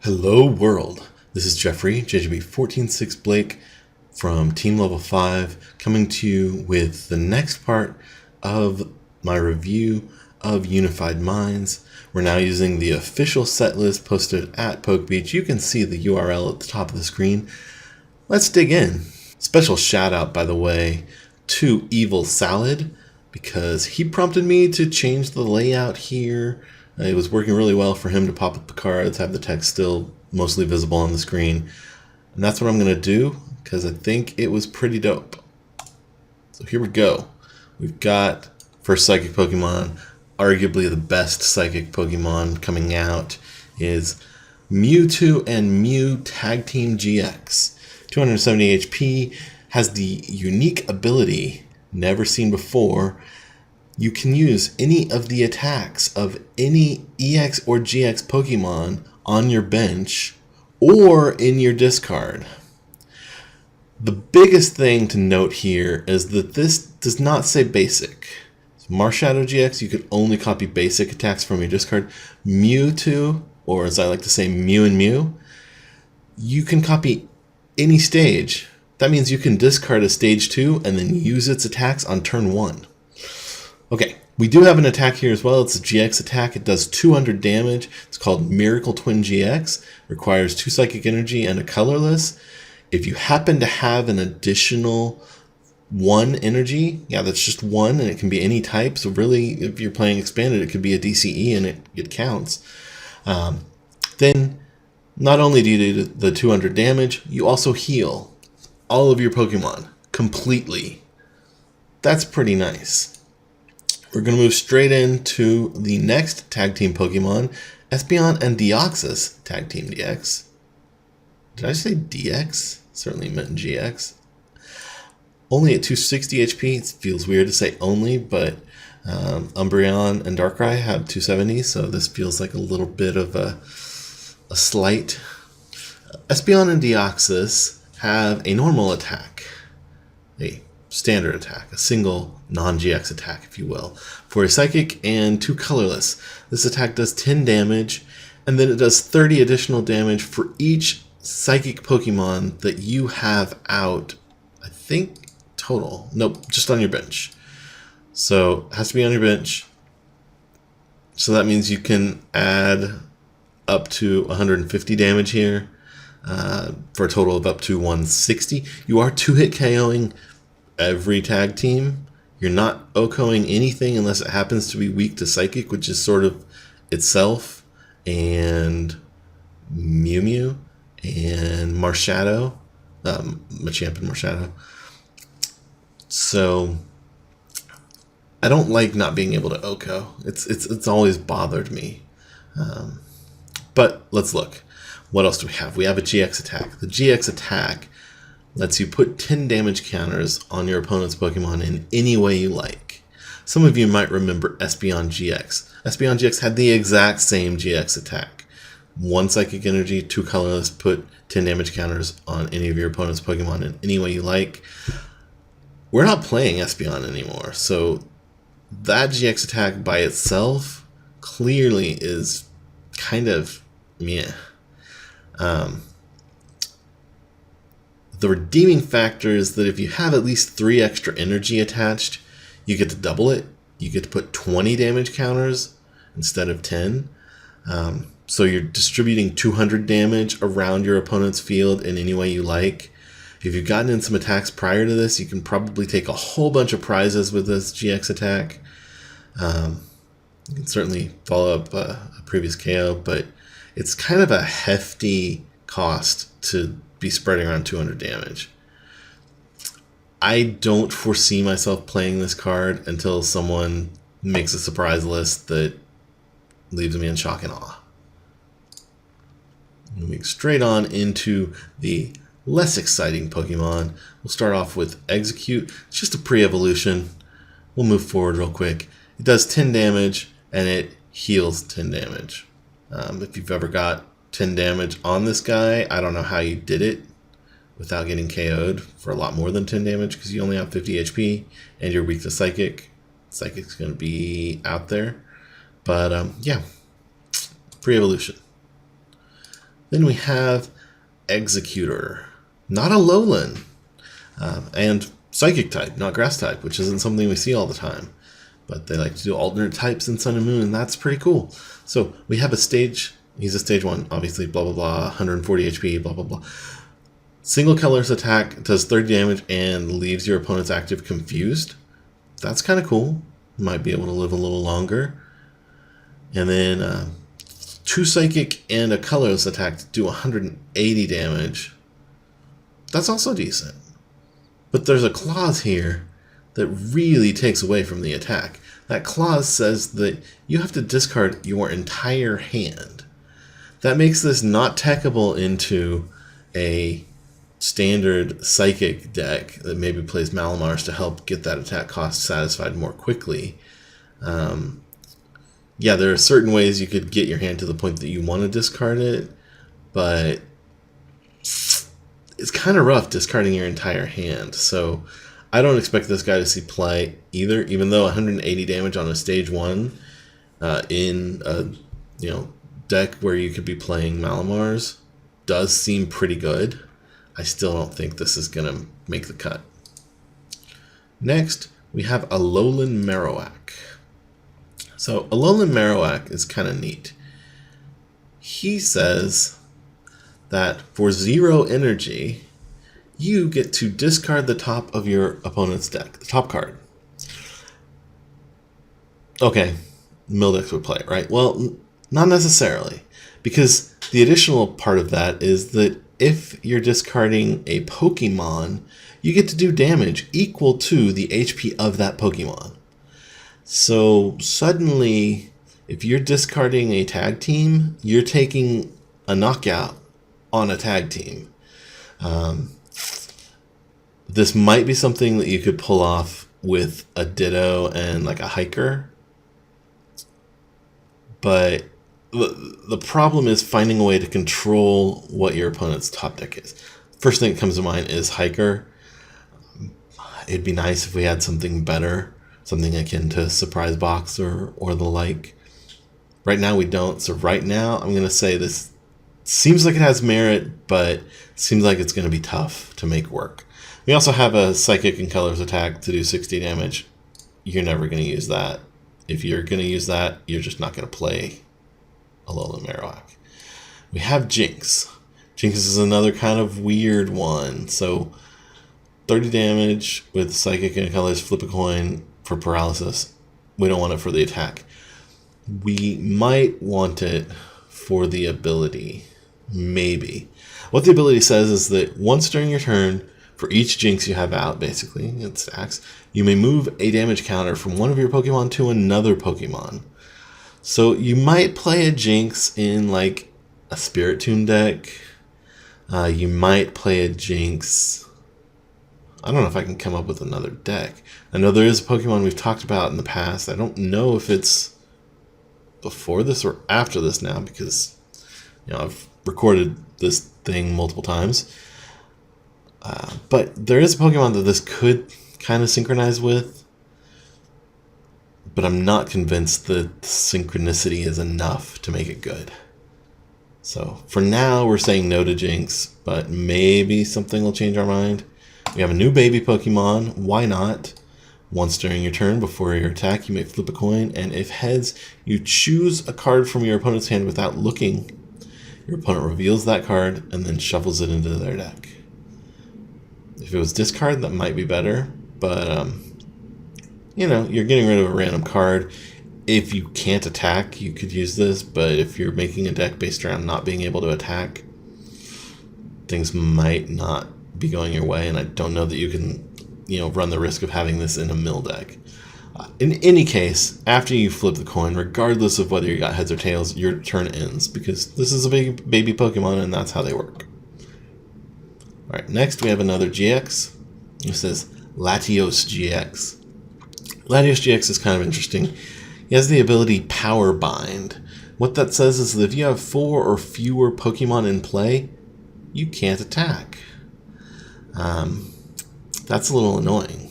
Hello world, this is Jeffrey, JJB146 Blake from Team Level 5, coming to you with the next part of my review of Unified Minds. We're now using the official set list posted at PokeBeach. You can see the URL at the top of the screen. Let's dig in. Special shout out, by the way, to Evil Salad, because he prompted me to change the layout here. It was working really well for him to pop up the cards, have the text still mostly visible on the screen. And that's what I'm going to do, because I think it was pretty dope. So here we go. We've got first Psychic Pokemon, arguably the best Psychic Pokemon coming out, is Mewtwo and Mew Tag Team GX. 270 HP, has the unique ability, never seen before. You can use any of the attacks of any EX or GX Pokemon on your bench or in your discard. The biggest thing to note here is that this does not say basic. Marshadow GX, you could only copy basic attacks from your discard. Mewtwo, or as I like to say, Mew and Mew, you can copy any stage. That means you can discard a stage 2 and then use its attacks on turn 1. Okay, we do have an attack here as well. It's a GX attack. It does 200 damage. It's called Miracle Twin GX. Requires 2 Psychic Energy and a colorless. If you happen to have an additional 1 energy, yeah, that's just 1, and it can be any type. So really, if you're playing Expanded, it could be a DCE, and it counts. Then, not only do you do the 200 damage, you also heal all of your Pokemon completely. That's pretty nice. We're going to move straight into the next Tag Team Pokemon, Espeon and Deoxys Tag Team DX. Did I say DX? Certainly meant GX. Only at 260 HP. It feels weird to say only, but Umbreon and Darkrai have 270, so this feels like a little bit of a slight. Espeon and Deoxys have a normal attack, a standard attack, a single non-GX attack, if you will, for a Psychic and 2 colorless. This attack does 10 damage, and then it does 30 additional damage for each Psychic Pokemon that you have out, I think, total. Nope, just on your bench. So, it has to be on your bench. So that means you can add up to 150 damage here, for a total of up to 160. You are 2-hit KOing every tag team. You're not OHKOing anything unless it happens to be weak to Psychic, which is sort of itself and Mew Mew and Marshadow, Machamp and Marshadow. So I don't like not being able to OHKO. It's always bothered me. But let's look. What else do we have? We have a GX attack. The GX attack lets you put 10 damage counters on your opponent's Pokemon in any way you like. Some of you might remember Espeon GX. Espeon GX had the exact same GX attack. 1 Psychic Energy, 2 colorless, put 10 damage counters on any of your opponent's Pokemon in any way you like. We're not playing Espeon anymore, so that GX attack by itself clearly is kind of meh. The redeeming factor is that if you have at least 3 extra energy attached, you get to double it. You get to put 20 damage counters instead of 10. So you're distributing 200 damage around your opponent's field in any way you like. If you've gotten in some attacks prior to this, you can probably take a whole bunch of prizes with this GX attack. You can certainly follow up a previous KO, but it's kind of a hefty cost to be spreading around 200 damage. I don't foresee myself playing this card until someone makes a surprise list that leaves me in shock and awe. Moving straight on into the less exciting Pokemon. We'll start off with Exeggcute. It's just a pre-evolution. We'll move forward real quick. It does 10 damage and it heals 10 damage. If you've ever got 10 damage on this guy, I don't know how you did it without getting KO'd for a lot more than 10 damage, because you only have 50 HP and you're weak to Psychic. Psychic's going to be out there. But yeah, pre-evolution. Then we have Exeggcutor, not Alolan, and Psychic type, not Grass type, which isn't something we see all the time. But they like to do alternate types in Sun and Moon, and that's pretty cool. So we have a stage, he's a stage 1, obviously, blah blah blah, 140 HP, blah blah blah. Single color's attack does 30 damage and leaves your opponent's active confused. That's kind of cool. Might be able to live a little longer. And then 2 psychic and a colorless attack to do 180 damage. That's also decent. But there's a clause here that really takes away from the attack. That clause says that you have to discard your entire hand. That makes this not techable into a standard psychic deck that maybe plays Malamars to help get that attack cost satisfied more quickly. Yeah, there are certain ways you could get your hand to the point that you want to discard it, but it's kind of rough discarding your entire hand. So I don't expect this guy to see play either, even though 180 damage on a stage 1 in a deck where you could be playing Malamars does seem pretty good. I still don't think this is going to make the cut. Next, we have Alolan Marowak. So Alolan Marowak is kind of neat. He says that for 0 energy, you get to discard the top of your opponent's deck, the top card. Okay, mill decks would play it, right? Well, not necessarily, because the additional part of that is that if you're discarding a Pokemon, you get to do damage equal to the HP of that Pokemon. So suddenly, if you're discarding a tag team, you're taking a knockout on a tag team. This might be something that you could pull off with a Ditto and like a Hiker. But the problem is finding a way to control what your opponent's top deck is. First thing that comes to mind is Hiker. It'd be nice if we had something better, something akin to Surprise Box or the like. Right now we don't, so right now I'm going to say this seems like it has merit, but seems like it's going to be tough to make work. We also have a Psychic and Colors attack to do 60 damage. You're never going to use that. If you're going to use that, you're just not going to play Alolan Marowak. We have Jynx. Jynx is another kind of weird one. So 30 damage with Psychic and Colors, flip a coin for paralysis. We don't want it for the attack. We might want it for the ability. Maybe. What the ability says is that once during your turn, for each Jynx you have out, basically, it stacks, you may move a damage counter from one of your Pokemon to another Pokemon. So you might play a Jynx in like a Spiritomb deck. You might play a Jynx. I don't know if I can come up with another deck. I know there is a Pokemon we've talked about in the past. I don't know if it's before this or after this now, because I've recorded this thing multiple times. But there is a Pokemon that this could kind of synchronize with, but I'm not convinced that synchronicity is enough to make it good. So for now, we're saying no to Jynx, but maybe something will change our mind. We have a new baby Pokemon, Wynaut. Once during your turn, before your attack, you may flip a coin, and if heads, you choose a card from your opponent's hand without looking. Your opponent reveals that card and then shuffles it into their deck. If it was discard, that might be better, but you're getting rid of a random card. If you can't attack, you could use this, but if you're making a deck based around not being able to attack, things might not be going your way, and I don't know that you can run the risk of having this in a mill deck. In any case, after you flip the coin, regardless of whether you got heads or tails, your turn ends, because this is a baby Pokemon and that's how they work. Alright, next we have another GX. This is Latios GX. Latios GX is kind of interesting. He has the ability Power Bind. What that says is that if you have 4 or fewer Pokemon in play, you can't attack. That's a little annoying.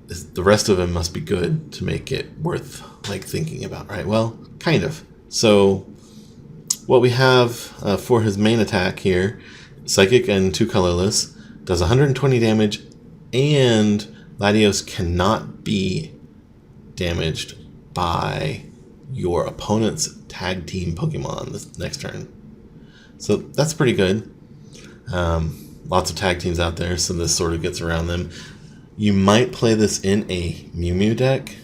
The rest of them must be good to make it worth thinking about, right? Well, kind of. So what we have for his main attack here, Psychic and 2 colorless, does 120 damage, and Latios cannot be damaged by your opponent's tag team Pokemon this next turn. So that's pretty good. Lots of tag teams out there, so this sort of gets around them. You might play this in a Mew Mew deck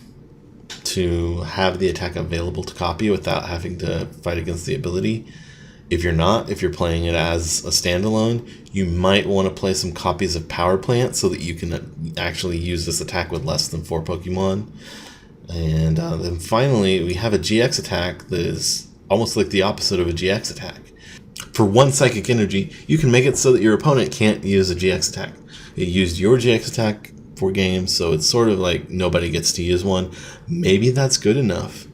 to have the attack available to copy without having to fight against the ability. If you're not, if you're playing it as a standalone, you might want to play some copies of Power Plant so that you can actually use this attack with less than 4 Pokemon. And then finally, we have a GX attack that is almost like the opposite of a GX attack. For 1 Psychic Energy, you can make it so that your opponent can't use a GX attack. It used your GX attack for games, so it's sort of like nobody gets to use one. Maybe that's good enough.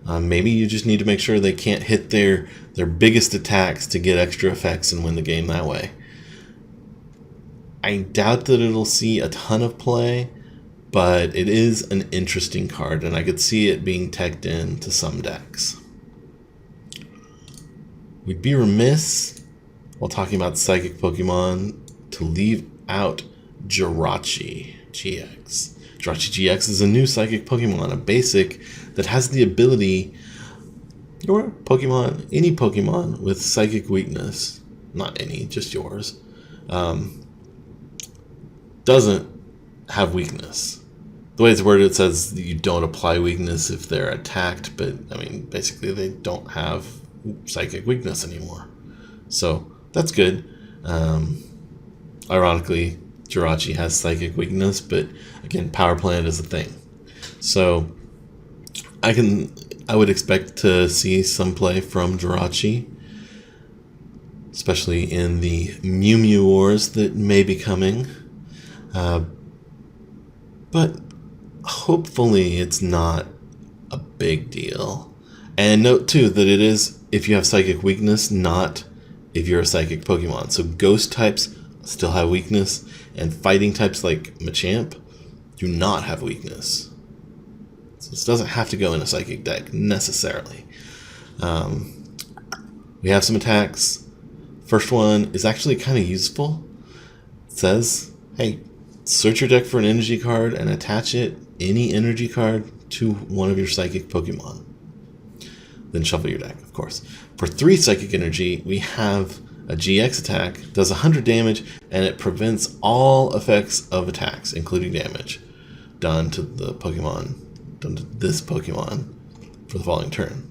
Maybe you just need to make sure they can't hit their biggest attacks to get extra effects and win the game that way. I doubt that it'll see a ton of play, but it is an interesting card, and I could see it being teched into some decks. We'd be remiss, while talking about Psychic Pokemon, to leave out Jirachi GX. Jirachi GX is a new Psychic Pokemon, a basic that has the ability, your Pokemon, any Pokemon with Psychic weakness, not any, just yours, doesn't have weakness. The way it's worded, it says you don't apply weakness if they're attacked, but I mean, basically they don't have Psychic weakness anymore. So that's good. Ironically, Jirachi has Psychic weakness, but again, Power Plant is a thing. So I would expect to see some play from Jirachi, especially in the Mew Mew Wars that may be coming. But hopefully it's not a big deal. And note too that it is if you have Psychic weakness, not if you're a Psychic Pokemon. So Ghost types still have weakness, and fighting types like Machamp do not have weakness. So this doesn't have to go in a Psychic deck necessarily. We have some attacks. First one is actually kind of useful. It says, hey, search your deck for an energy card and attach it, any energy card, to one of your Psychic Pokemon. Then shuffle your deck, of course. For 3 Psychic Energy, we have a GX attack, does 100 damage, and it prevents all effects of attacks, including damage, done to the Pokemon, done to this Pokemon for the following turn.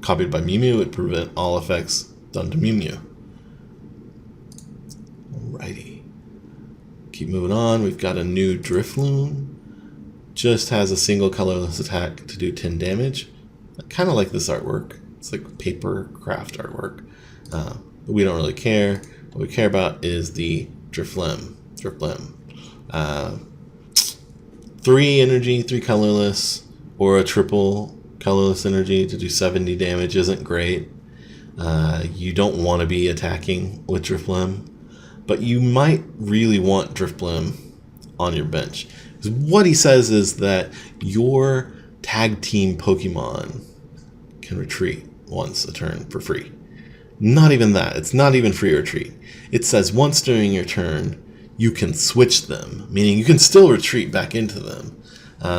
Copied by Mew Mew, it prevents all effects done to Mew Mew. Alrighty. Keep moving on. We've got a new Drifloon. Just has a single colorless attack to do 10 damage. I kind of like this artwork. It's like paper craft artwork. But we don't really care. What we care about is the Drifblim. 3 energy, 3 colorless, or a triple colorless energy to do 70 damage isn't great. You don't want to be attacking with Drifblim, but you might really want Drifblim on your bench. What he says is that your tag team Pokemon can retreat once a turn for free. Not even that. It's not even free retreat. It says once during your turn, you can switch them, meaning you can still retreat back into them.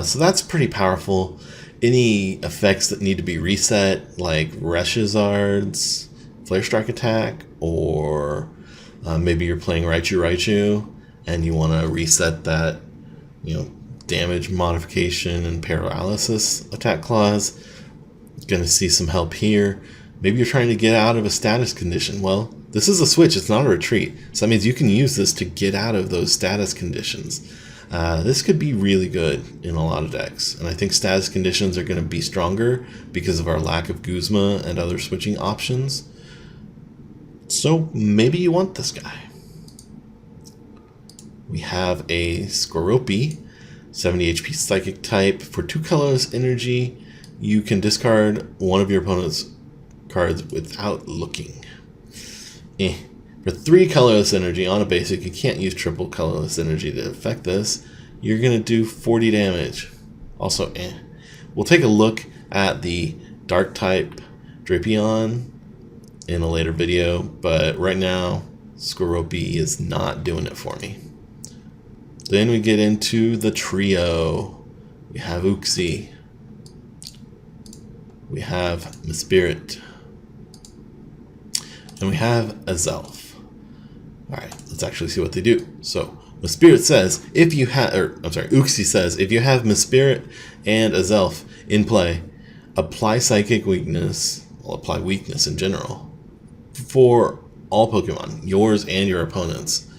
So that's pretty powerful. Any effects that need to be reset, like Reshizard's Flare Strike attack, or maybe you're playing Raichu and you want to reset that, damage modification and paralysis attack clause. Going to see some help here. Maybe you're trying to get out of a status condition. Well, this is a switch, it's not a retreat. So that means you can use this to get out of those status conditions. This could be really good in a lot of decks. And I think status conditions are going to be stronger because of our lack of Guzma and other switching options. So maybe you want this guy. We have a Skorupi, 70 HP Psychic type. For 2 colorless energy, you can discard one of your opponent's cards without looking. For 3 colorless energy on a basic, you can't use triple colorless energy to affect this. You're going to do 40 damage. Also, We'll take a look at the dark type Drapion in a later video, but right now Skorupi is not doing it for me. Then we get into the trio. We have Uxie, we have Mesprit, and we have Azelf. Alright, let's actually see what they do. So Mesprit says if you have, Uxie says if you have Mesprit and Azelf in play, apply Psychic Weakness, well, apply weakness in general, for all Pokemon, yours and your opponents,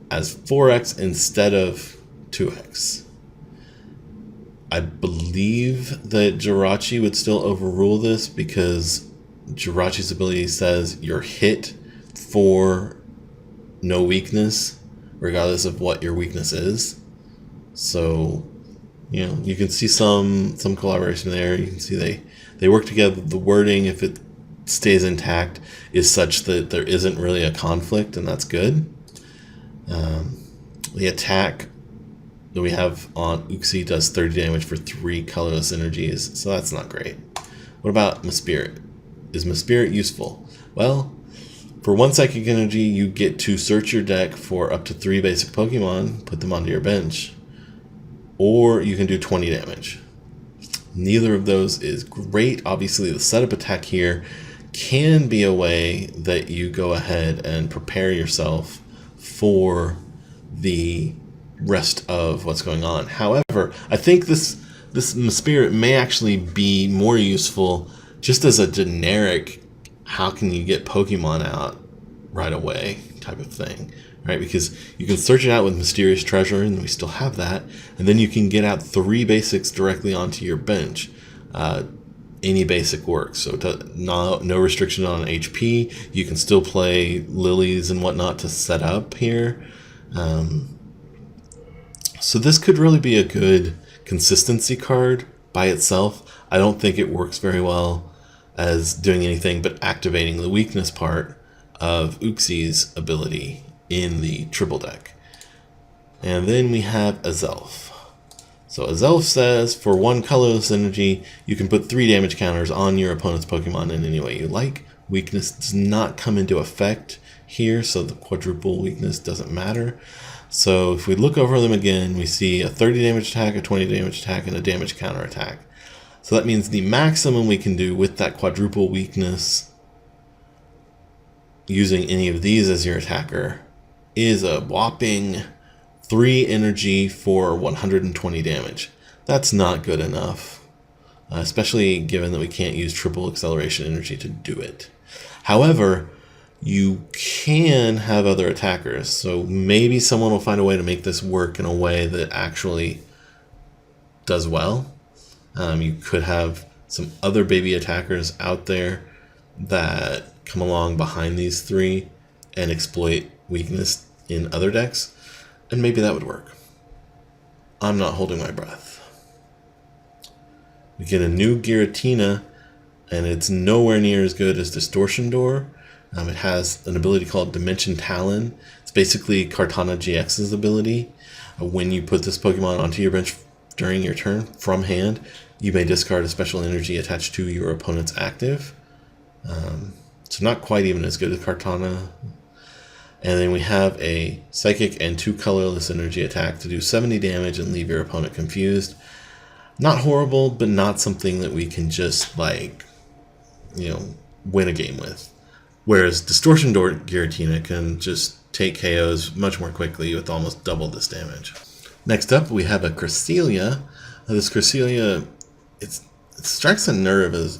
as 4x instead of 2x. I believe that Jirachi would still overrule this because Jirachi's ability says you're hit for no weakness, regardless of what your weakness is. So, you know, you can see some collaboration there. You can see they work together. The wording, if it stays intact, is such that there isn't really a conflict, and that's good. The attack that we have on Uxie does 30 damage for 3 colorless energies, so that's not great. What about Mesprit? Is Mesprit useful? Well, for 1 psychic energy, you get to search your deck for up to 3 basic Pokemon, put them onto your bench, or you can do 20 damage. Neither of those is great. Obviously, the setup attack here can be a way that you go ahead and prepare yourself for the rest of what's going on. However, I think this Mesprit may actually be more useful just as a generic how can you get Pokemon out right away type of thing, right? Because you can search it out with Mysterious Treasure, and we still have that, and then you can get out 3 basics directly onto your bench. Any basic works, so no restriction on HP. You can still play lilies and whatnot to set up here. So this could really be a good consistency card by itself. I don't think it works very well as doing anything but activating the weakness part of Uxie's ability in the triple deck. And then we have Azelf. So Azelf says for 1 colorless energy, you can put 3 damage counters on your opponent's Pokemon in any way you like. Weakness does not come into effect here, so the quadruple weakness doesn't matter. So if we look over them again, we see a 30 damage attack, a 20 damage attack, and a damage counter attack. So that means the maximum we can do with that quadruple weakness using any of these as your attacker is a whopping 3 energy for 120 damage. That's not good enough, especially given that we can't use triple acceleration energy to do it. However, you can have other attackers, so maybe someone will find a way to make this work in a way that actually does well. You could have some other baby attackers out there that come along behind these 3 and exploit weakness in other decks, and maybe that would work. I'm not holding my breath. We get a new Giratina, and it's nowhere near as good as Distortion Door. It has an ability called Dimension Talon. It's basically Kartana GX's ability. When you put this Pokemon onto your bench during your turn from hand, you may discard a special energy attached to your opponent's active. So not quite even as good as Kartana. And then we have a Psychic and 2 colorless energy attack to do 70 damage and leave your opponent confused. Not horrible, but not something that we can just, like, you know, win a game with. Whereas Distortion Door Giratina can just take KOs much more quickly with almost double this damage. Next up, we have a Cresselia. This Cresselia, it strikes a nerve as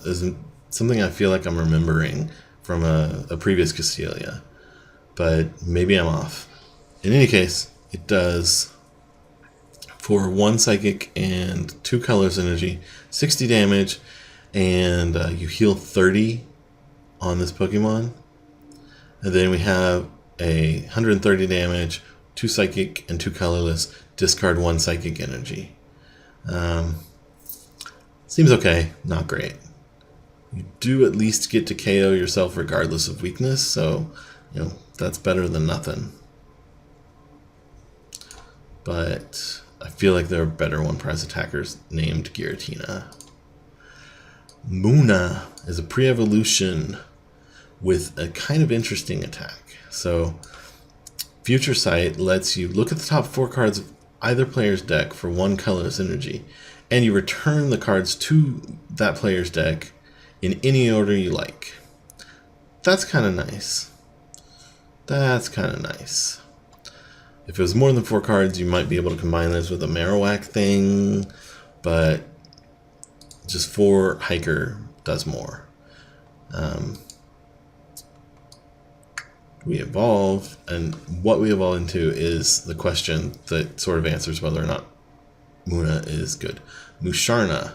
something I feel like I'm remembering from a previous Cresselia, but maybe I'm off. In any case, it does, for 1 Psychic and 2 colors energy, 60 damage, and you heal 30 on this Pokemon. And then we have a 130 damage, 2 Psychic and 2 colorless, discard 1 Psychic energy. Seems okay, not great. You do at least get to KO yourself regardless of weakness, so you know that's better than nothing. But I feel like there are better one-price attackers named Giratina. Munna. is a pre-evolution with a kind of interesting attack. So Future Sight lets you look at the top 4 cards of either player's deck for 1 colorless energy, and you return the cards to that player's deck in any order you like. That's kind of nice. That's kind of nice. If it was more than 4 cards, you might be able to combine this with a Marowak thing, but just 4 Hiker does more. We evolve, and what we evolve into is the question that sort of answers whether or not Munna is good. Musharna,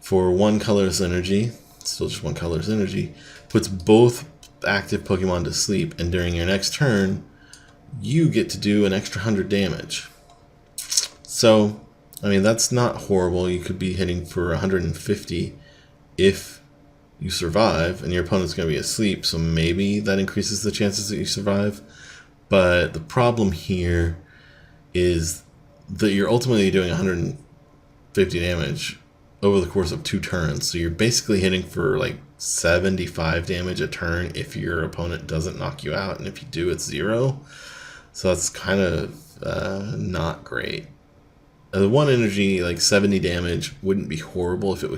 for 1 colorless energy, still just 1 colorless energy, puts both active Pokemon to sleep, and during your next turn, you get to do an extra 100 damage. So, I mean, that's not horrible. You could be hitting for 150 if you survive, and your opponent's going to be asleep, so maybe that increases the chances that you survive. But the problem here is that you're ultimately doing 150 damage over the course of 2 turns, so you're basically hitting for like 75 damage a turn if your opponent doesn't knock you out, and if you do, it's 0. So that's kind of not great. The 1 energy, like 70 damage, wouldn't be horrible if it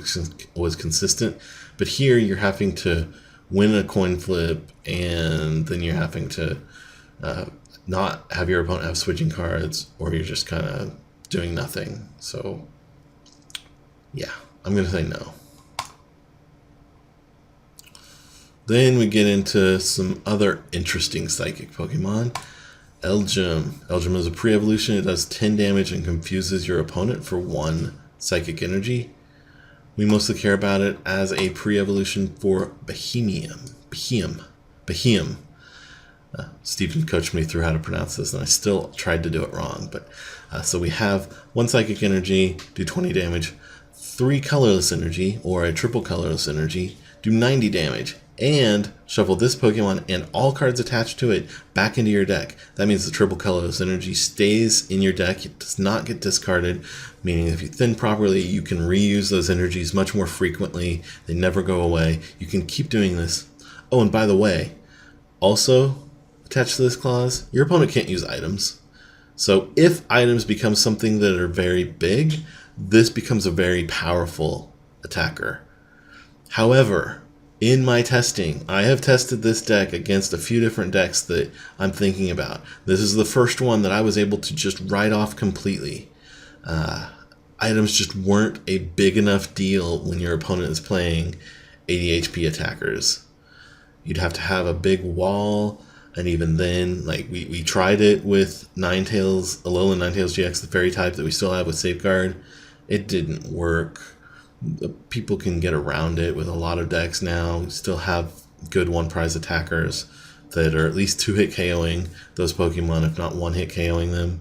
was consistent. But here you're having to win a coin flip, and then you're having to not have your opponent have switching cards, or you're just kind of doing nothing. So, yeah, I'm going to say no. Then we get into some other interesting psychic Pokemon. Elgyem. Elgyem is a pre-evolution. It does 10 damage and confuses your opponent for 1 psychic energy. We mostly care about it as a pre-evolution for Beheeyem. Stephen coached me through how to pronounce this, and I still tried to do it wrong. But so we have 1 psychic energy, do 20 damage, 3 colorless energy, or a triple colorless energy, do 90 damage, and shuffle this Pokemon and all cards attached to it back into your deck. That means the triple colorless energy stays in your deck. It does not get discarded, meaning if you thin properly, you can reuse those energies much more frequently. They never go away. You can keep doing this. Oh, and by the way, also attached to this clause, your opponent can't use items. So if items become something that are very big, this becomes a very powerful attacker. However, in my testing, I have tested this deck against a few different decks that I'm thinking about. This is the first one that I was able to just write off completely. Items just weren't a big enough deal when your opponent is playing 80 HP attackers. You'd have to have a big wall, and even then, like we tried it with Ninetales, Alolan Ninetales GX, the fairy type that we still have with Safeguard. It didn't work. People can get around it with a lot of decks now. We still have good 1-prize attackers that are at least 2-hit KOing those Pokemon, if not 1-hit KOing them.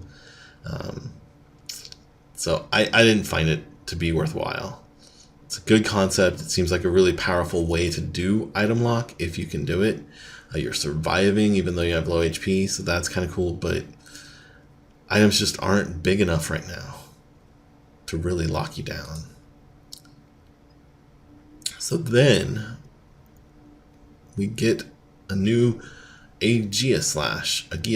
So I didn't find it to be worthwhile. It's a good concept. It seems like a really powerful way to do item lock if you can do it. You're surviving even though you have low HP, so that's kind of cool, but items just aren't big enough right now to really lock you down. So then we get a new Aegislash, that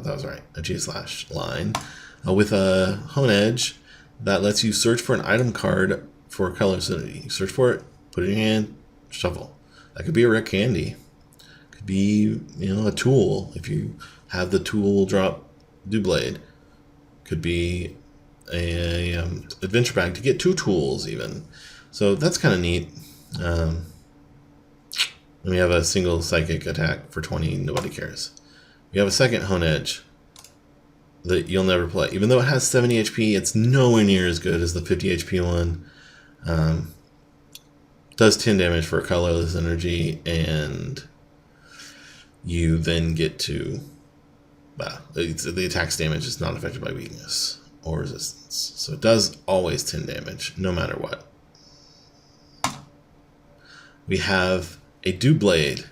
was right, Aegislash line with a Honedge that lets you search for an item card for a color affinity. You search for it, put it in your hand, shuffle. That could be a rare candy. Could be, a tool if you have the tool drop Doublade. Could be a adventure bag to get 2 tools even. So that's kind of neat. And we have a single psychic attack for 20, nobody cares. We have a second Honedge that you'll never play. Even though it has 70 HP, it's nowhere near as good as the 50 HP one. Does 10 damage for a colorless energy, and you then get to... the attack's damage is not affected by weakness or resistance. So it does always 10 damage, no matter what. We have a Doublade.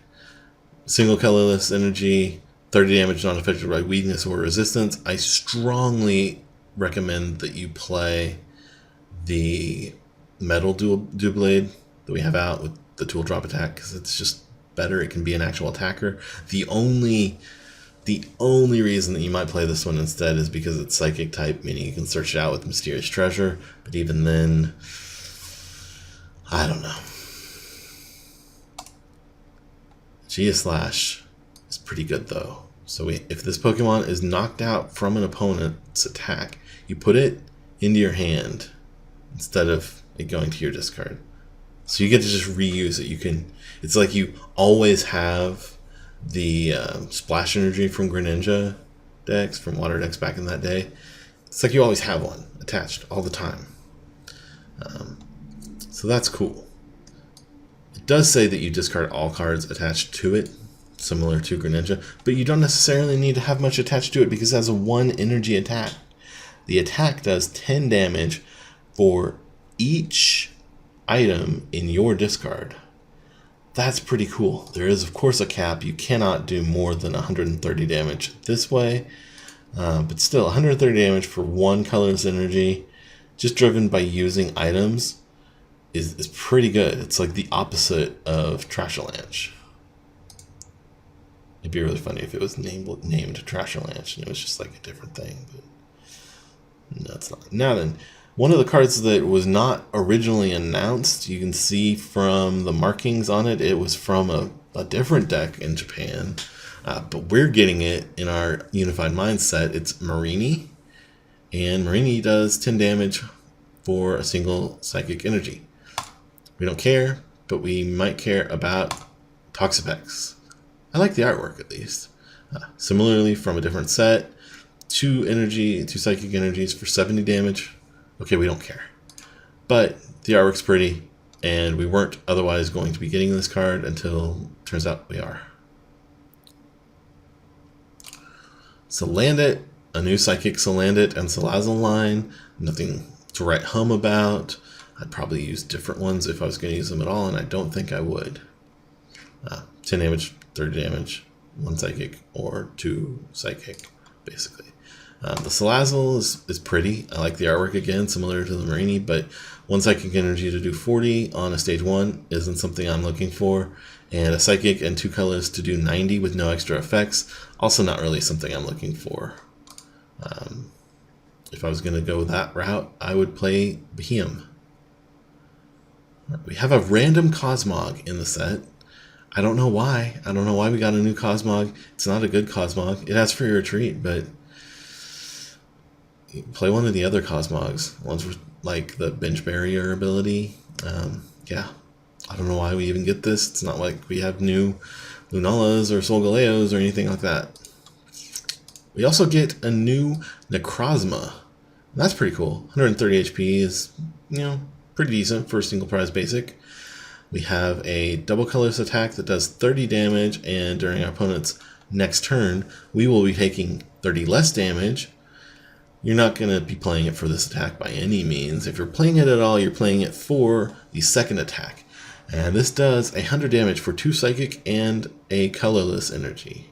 Single colorless energy, 30 damage, not affected by weakness or resistance. I strongly recommend that you play the Metal Doublade that we have out with the tool drop attack because it's just better. It can be an actual attacker. The only reason that you might play this one instead is because it's Psychic type, meaning you can search it out with Mysterious Treasure. But even then, I don't know. Aegislash is pretty good though. So if this Pokemon is knocked out from an opponent's attack, you put it into your hand instead of it going to your discard. So you get to just reuse it. It's like you always have the Splash Energy from Greninja decks, from Water decks back in that day. It's like you always have one attached all the time. So that's cool. It does say that you discard all cards attached to it, similar to Greninja, but you don't necessarily need to have much attached to it because it has a 1 energy attack. The attack does 10 damage for each item in your discard. That's pretty cool. There is, of course, a cap. You cannot do more than 130 damage this way, but still, 130 damage for 1 colorless energy, just driven by using items, is pretty good. It's like the opposite of Trashalanche. It'd be really funny if it was named Trashalanche and it was just like a different thing, but no, it's not. Now then, one of the cards that was not originally announced, you can see from the markings on it, it was from a different deck in Japan, but we're getting it in our Unified Mind set. It's Mareanie, and Mareanie does 10 damage for a single Psychic Energy. We don't care, but we might care about Toxapex. I like the artwork at least. Similarly, from a different set, 2 Psychic Energies for 70 damage. Okay, we don't care. But the artwork's pretty, and we weren't otherwise going to be getting this card until it turns out we are. Salandit, a new Psychic Salandit and Salazzle line. Nothing to write home about. I'd probably use different ones if I was going to use them at all, and I don't think I would. 10 damage, 30 damage, 1 Psychic, or 2 Psychic, basically. The Salazzle is pretty. I like the artwork again, similar to the Mareanie, but 1 Psychic Energy to do 40 on a stage 1 isn't something I'm looking for. And a Psychic and 2 colors to do 90 with no extra effects, also not really something I'm looking for. If I was going to go that route, I would play Beheeyem. We have a random Cosmog in the set. I don't know why. I don't know why we got a new Cosmog. It's not a good Cosmog. It has Free Retreat, but play one of the other Cosmogs. Ones with like the Bench Barrier ability. Yeah. I don't know why we even get this. It's not like we have new Lunalas or Solgaleos or anything like that. We also get a new Necrozma. That's pretty cool. 130 HP is, pretty decent for a single prize basic. We have a double colorless attack that does 30 damage, and during our opponent's next turn, we will be taking 30 less damage. You're not going to be playing it for this attack by any means. If you're playing it at all, you're playing it for the second attack. And this does 100 damage for 2 Psychic and a colorless energy.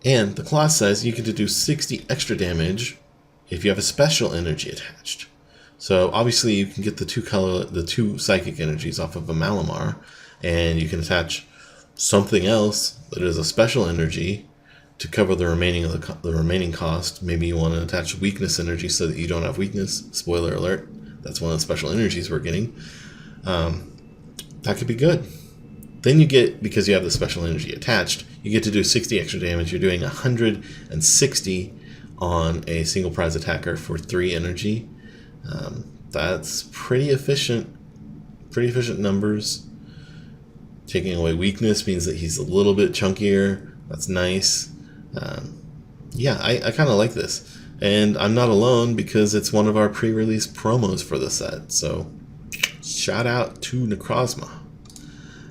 And the clause says you get to do 60 extra damage if you have a special energy attached. So obviously you can get the 2 Psychic energies off of a Malamar, and you can attach something else that is a special energy to cover the remaining cost. Maybe you want to attach weakness energy so that you don't have weakness. Spoiler alert, that's one of the special energies we're getting. That could be good. Then you get, because you have the special energy attached, you get to do 60 extra damage. You're doing 160 on a single prize attacker for 3 energy. That's pretty efficient numbers. Taking away weakness means that he's a little bit chunkier. That's nice. Yeah, I kind of like this. And I'm not alone because it's one of our pre-release promos for the set. So shout out to Necrozma.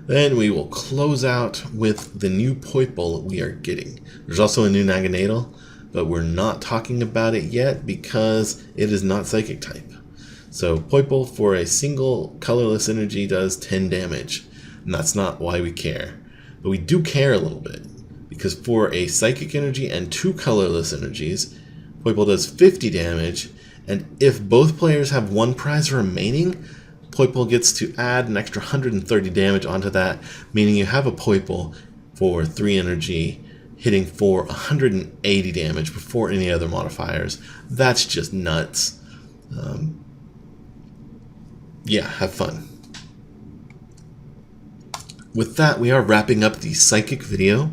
Then we will close out with the new Poipole we are getting. There's also a new Naganadel, but we're not talking about it yet because it is not Psychic type. So Poipole for a single colorless energy does 10 damage, and that's not why we care. But we do care a little bit, because for a Psychic energy and 2 colorless energies, Poipole does 50 damage, And if both players have one prize remaining, Poipole gets to add an extra 130 damage onto that, meaning you have a Poipole for 3 energy hitting for 180 damage before any other modifiers. That's just nuts. Yeah, have fun. With that, we are wrapping up the psychic video.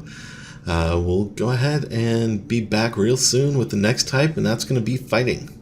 We'll go ahead and be back real soon with the next type, and that's going to be fighting.